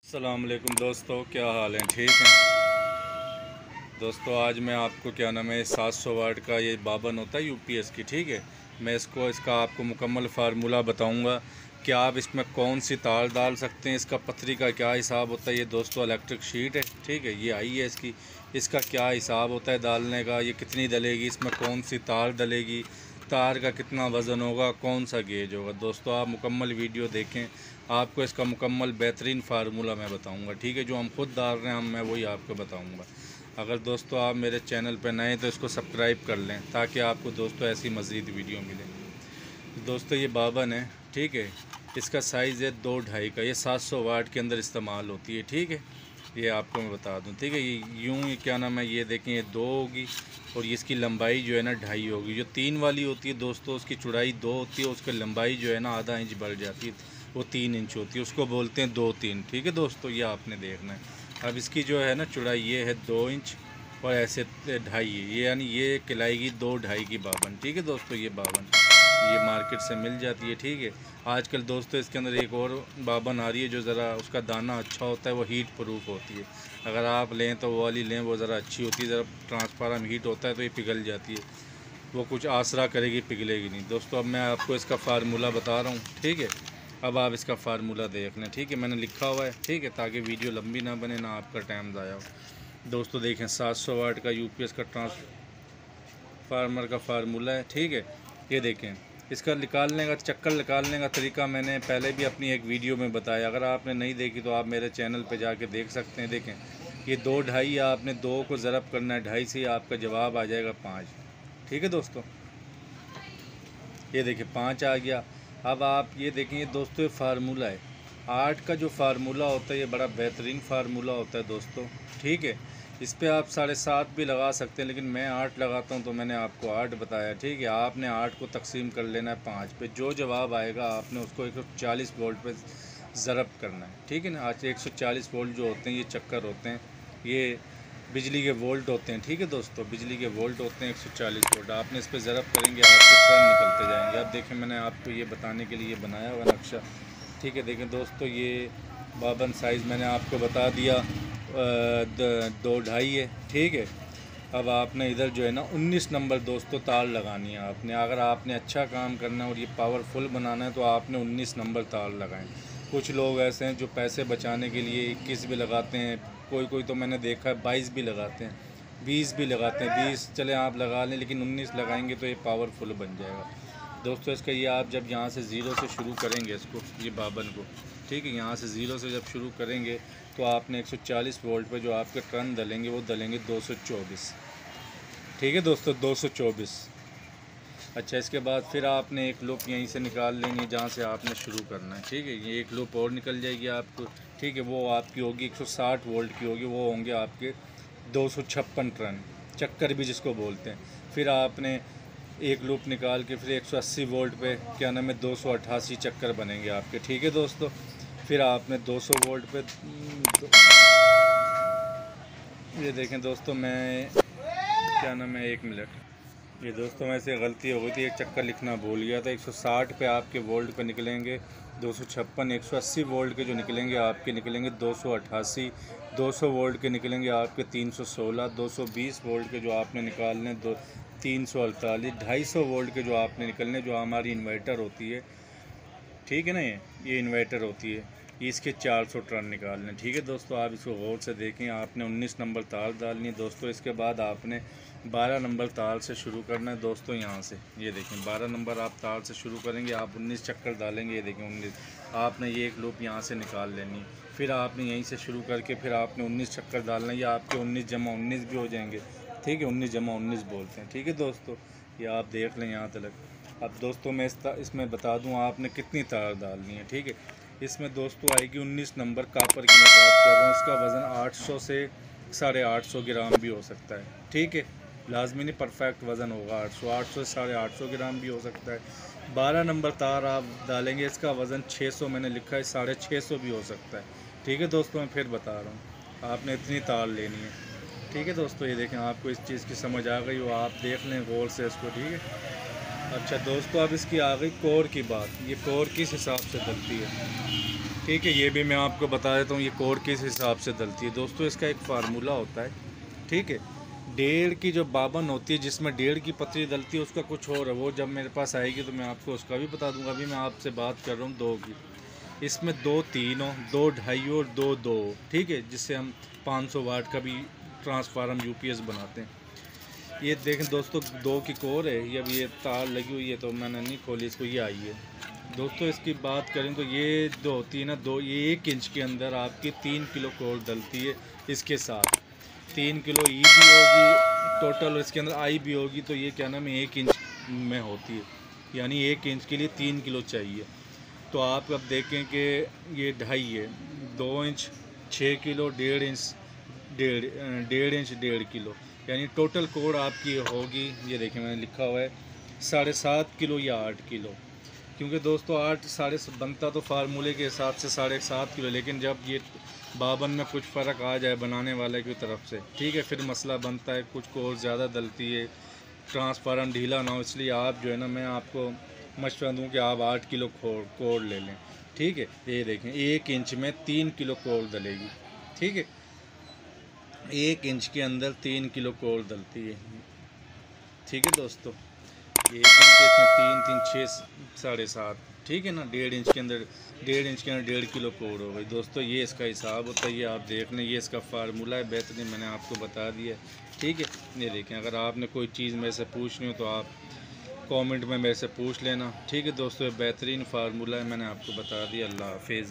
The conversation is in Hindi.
अस्सलाम वालेकुम दोस्तों, क्या हाल है? ठीक है दोस्तों, आज मैं आपको क्या नाम है 700 वाट का ये बाबन होता है यूपीएस की। ठीक है, मैं इसका आपको मुकम्मल फार्मूला बताऊंगा कि आप इसमें कौन सी तार डाल सकते हैं, इसका पथरी का क्या हिसाब होता है। ये दोस्तों इलेक्ट्रिक शीट है, ठीक है, ये आई है इसका क्या हिसाब होता है डालने का, ये कितनी डलेगी, इसमें कौन सी तार डलेगी, तार का कितना वज़न होगा, कौन सा गेज होगा। दोस्तों आप मुकम्मल वीडियो देखें, आपको इसका मुकम्मल बेहतरीन फार्मूला मैं बताऊंगा। ठीक है, जो हम खुद डाल रहे हैं मैं वही आपको बताऊंगा। अगर दोस्तों आप मेरे चैनल पर नए तो इसको सब्सक्राइब कर लें ताकि आपको दोस्तों ऐसी मज़ीद वीडियो मिले। दोस्तों ये बाबन है, ठीक है, इसका साइज़ है 2.5 का, ये 700 वाट के अंदर इस्तेमाल होती है। ठीक है, ये आपको मैं बता दूं। ठीक है, ये यूँ ही क्या नाम है, ये देखें ये 2 होगी और ये इसकी लंबाई जो है ना 2.5 होगी। जो 3 वाली होती है दोस्तों उसकी चौड़ाई 2 होती है, उसकी लंबाई जो है ना आधा इंच बढ़ जाती है, वो 3 इंच होती है, उसको बोलते हैं 2-3। ठीक है दोस्तों, ये आपने देखना है। अब इसकी जो है ना चौड़ाई ये है 2 इंच और ऐसे 2.5 है, ये यानी ये कहलाएगी 2.5 की बाबन। ठीक है दोस्तों, ये बाबन ये मार्केट से मिल जाती है। ठीक है, आजकल दोस्तों इसके अंदर एक और बाबन आ रही है जो ज़रा उसका दाना अच्छा होता है, वो हीट प्रूफ होती है। अगर आप लें तो वो वाली लें, वो ज़रा अच्छी होती है। ज़रा ट्रांसफार्म हीट होता है तो ये पिघल जाती है, वो कुछ आसरा करेगी, पिघलेगी नहीं। दोस्तों अब मैं आपको इसका फार्मूला बता रहा हूँ। ठीक है, अब आप इसका फार्मूला देख लें। ठीक है, मैंने लिखा हुआ है, ठीक है, ताकि वीडियो लंबी ना बने ना आपका टाइम ज़ाया हो। दोस्तों देखें 700 वाट का यूपीएस का ट्रांसफार्मर का फार्मूला है। ठीक है, ये देखें इसका निकालने का चक्कर निकालने का तरीका मैंने पहले भी अपनी एक वीडियो में बताया। अगर आपने नहीं देखी तो आप मेरे चैनल पे जाके देख सकते हैं। देखें ये 2.5 आपने 2 को ज़रब करना है 2.5 से, आपका जवाब आ जाएगा 5। ठीक है दोस्तों, ये देखिए 5 आ गया। अब आप ये देखें, ये दोस्तों ये फार्मूला है 8 का। जो फार्मूला होता है ये बड़ा बेहतरीन फार्मूला होता है दोस्तों। ठीक है, इस पर आप 7.5 भी लगा सकते हैं, लेकिन मैं 8 लगाता हूं तो मैंने आपको 8 बताया। ठीक है, आपने 8 को तकसीम कर लेना है 5 पे, जो जवाब आएगा आपने उसको 140 वोल्ट पे ज़रब करना है। ठीक है ना, आज 140 वोल्ट जो होते हैं ये चक्कर होते हैं, ये बिजली के वोल्ट होते हैं। ठीक है दोस्तों, बिजली के वोल्ट होते हैं 140 वोल्ट। आपने इस पर ज़रब करेंगे आपके टर्न निकलते जाएंगे। अब देखें मैंने आपको ये बताने के लिए बनाया हुआ नक्शा। ठीक है, देखें दोस्तों ये बाबन साइज़ मैंने आपको बता दिया 2.5 है। ठीक है, अब आपने इधर जो है ना 19 नंबर दोस्तों तार लगानी है आपने। अगर आपने अच्छा काम करना है और ये पावरफुल बनाना है तो आपने 19 नंबर तार लगाएं। कुछ लोग ऐसे हैं जो पैसे बचाने के लिए 21 भी लगाते हैं, कोई तो मैंने देखा है 22 भी लगाते हैं, 20 भी लगाते हैं। 20 चले आप लगा लें, लेकिन 19 लगाएंगे तो ये पावरफुल बन जाएगा दोस्तों। इसका ये आप जब यहाँ से ज़ीरो से शुरू करेंगे इसको, ये बाबन को, ठीक है, यहाँ से ज़ीरो से जब शुरू करेंगे तो आपने 140 वोल्ट पे जो आपके टर्न डलेंगे वो डलेंगे 224। ठीक है दोस्तों, 224। अच्छा, इसके बाद फिर आपने एक लूप यहीं से निकाल लेनी है जहाँ से आपने शुरू करना है। ठीक है, ये एक लूप और निकल जाएगी आपको। ठीक है, वो आपकी होगी 160 वोल्ट की होगी, वो होंगे आपके 256 टर्न, चक्कर भी जिसको बोलते हैं। फिर आपने एक लूप निकाल के फिर 180 वोल्ट पे क्या नाम है 288 चक्कर बनेंगे आपके। ठीक है दोस्तों, फिर आपने 200 वोल्ट पे ये देखें दोस्तों, मैं क्या नाम है 1 मिनट, ये दोस्तों में से गलती हो गई थी, एक चक्कर लिखना भूल गया था। 160 पे आपके वोल्ट पे निकलेंगे 256, 180 वोल्ट के जो निकलेंगे आपके निकलेंगे 288, 200 वोल्ट के निकलेंगे आपके 316, 220 वोल्ट के जो आपने निकालने 348, 250 वोल्ट के जो आपने निकलने, जो हमारी इन्वर्टर होती है, ठीक है ना, ये इन्वर्टर होती है, ये इसके 400 टर्न निकालने। ठीक है दोस्तों, आप इसको गौर से देखें। आपने 19 नंबर तार डालनी है दोस्तों। इसके बाद आपने 12 नंबर तार से शुरू करना है दोस्तों। यहाँ से ये देखें 12 नंबर आप तार से शुरू करेंगे, आप 19 चक्कर डालेंगे, ये देखें 19। आपने ये एक लूप यहाँ से निकाल लेनी, फिर आपने यहीं से शुरू करके फिर आपने 19 चक्कर डालना है। ये आपके 19 जमा 19 भी हो जाएंगे। ठीक है, 19 जमा 19 बोलते हैं। ठीक है दोस्तों, ये आप देख लें यहाँ तक। अब दोस्तों मैं इसमें बता दूँ आपने कितनी तार डालनी है। ठीक है, इसमें दोस्तों आएगी 19 नंबर कापर की मैं बात कर रहा हूँ। इसका वज़न 800 से 850 ग्राम भी हो सकता है। ठीक है, लाजमी नहीं परफेक्ट वज़न होगा 800 से 850 ग्राम भी हो सकता है। 12 नंबर तार आप डालेंगे, इसका वज़न 600 मैंने लिखा है, 650 भी हो सकता है। ठीक है दोस्तों, मैं फिर बता रहा हूँ, आपने इतनी तार लेनी है। ठीक है दोस्तों, ये देखें आपको इस चीज़ की समझ आ गई हो, आप देख लें गौर से इसको। ठीक है, अच्छा दोस्तों, अब इसकी आ गई कोर की बात। ये कोर किस हिसाब से डलती है। ठीक है। ये भी मैं आपको बता देता हूँ ये कोड किस हिसाब से डलती है। दोस्तों इसका एक फार्मूला होता है, ठीक है। डेढ़ की जो बाबन होती है जिसमें डेढ़ की पतरी डलती है उसका कुछ और है, वो जब मेरे पास आएगी तो मैं आपको उसका भी बता दूंगा। अभी मैं आपसे बात कर रहा हूँ दो की। इसमें 2 3 हो, 2 2.5 और 2 2, ठीक है, जिससे हम 500 वाट का भी ट्रांसफार्मर यूपीएस बनाते हैं। ये देखें दोस्तों 2 की कोर है, ये अभी ये तार लगी हुई है तो मैंने नहीं खोली इसको, ये आई है। दोस्तों इसकी बात करें तो ये जो होती है ना दो, ये 1 इंच के अंदर आपकी 3 किलो कोर डलती है। इसके साथ 3 किलो ई भी होगी टोटल, इसके अंदर आई भी होगी, तो ये क्या नाम है 1 इंच में होती है, यानी 1 इंच के लिए 3 किलो चाहिए। तो आप अब देखें कि ये 2.5 है, 2 इंच 6 किलो, 1.5 इंच 1.5 किलो, यानी टोटल कोड आपकी होगी, ये देखें मैंने लिखा हुआ है 7.5 किलो या 8 किलो। क्योंकि दोस्तों 8 साढ़े बनता तो फार्मूले के हिसाब से 7.5 किलो, लेकिन जब ये बावन में कुछ फ़र्क आ जाए बनाने वाले की तरफ से, ठीक है, फिर मसला बनता है, कुछ कोर ज़्यादा डलती है, ट्रांसफार्मर ढीला ना हो। इसलिए आप जो है ना, मैं आपको मशवरा दूँ कि आप 8 किलो कोर ले लें, ठीक है। ये देखें 1 इंच में 3 किलो कोर डलेगी, ठीक है, 1 इंच के अंदर 3 किलो कोर डलती है, ठीक है दोस्तों। 1 इंच के इसमें 3 3 6 7.5, ठीक है ना, 1.5 इंच के अंदर 1.5 किलो कोड हो गई। दोस्तों ये इसका हिसाब होता है, ये आप देख लें, ये इसका फार्मूला है बेहतरीन, मैंने आपको बता दिया, ठीक है। ये देखें, अगर आपने कोई चीज़ मेरे से पूछनी हो तो आप कमेंट में मेरे से पूछ लेना, ठीक है दोस्तों। ये बेहतरीन फार्मूला है, मैंने आपको बता दिया। अल्लाह हाफिज़।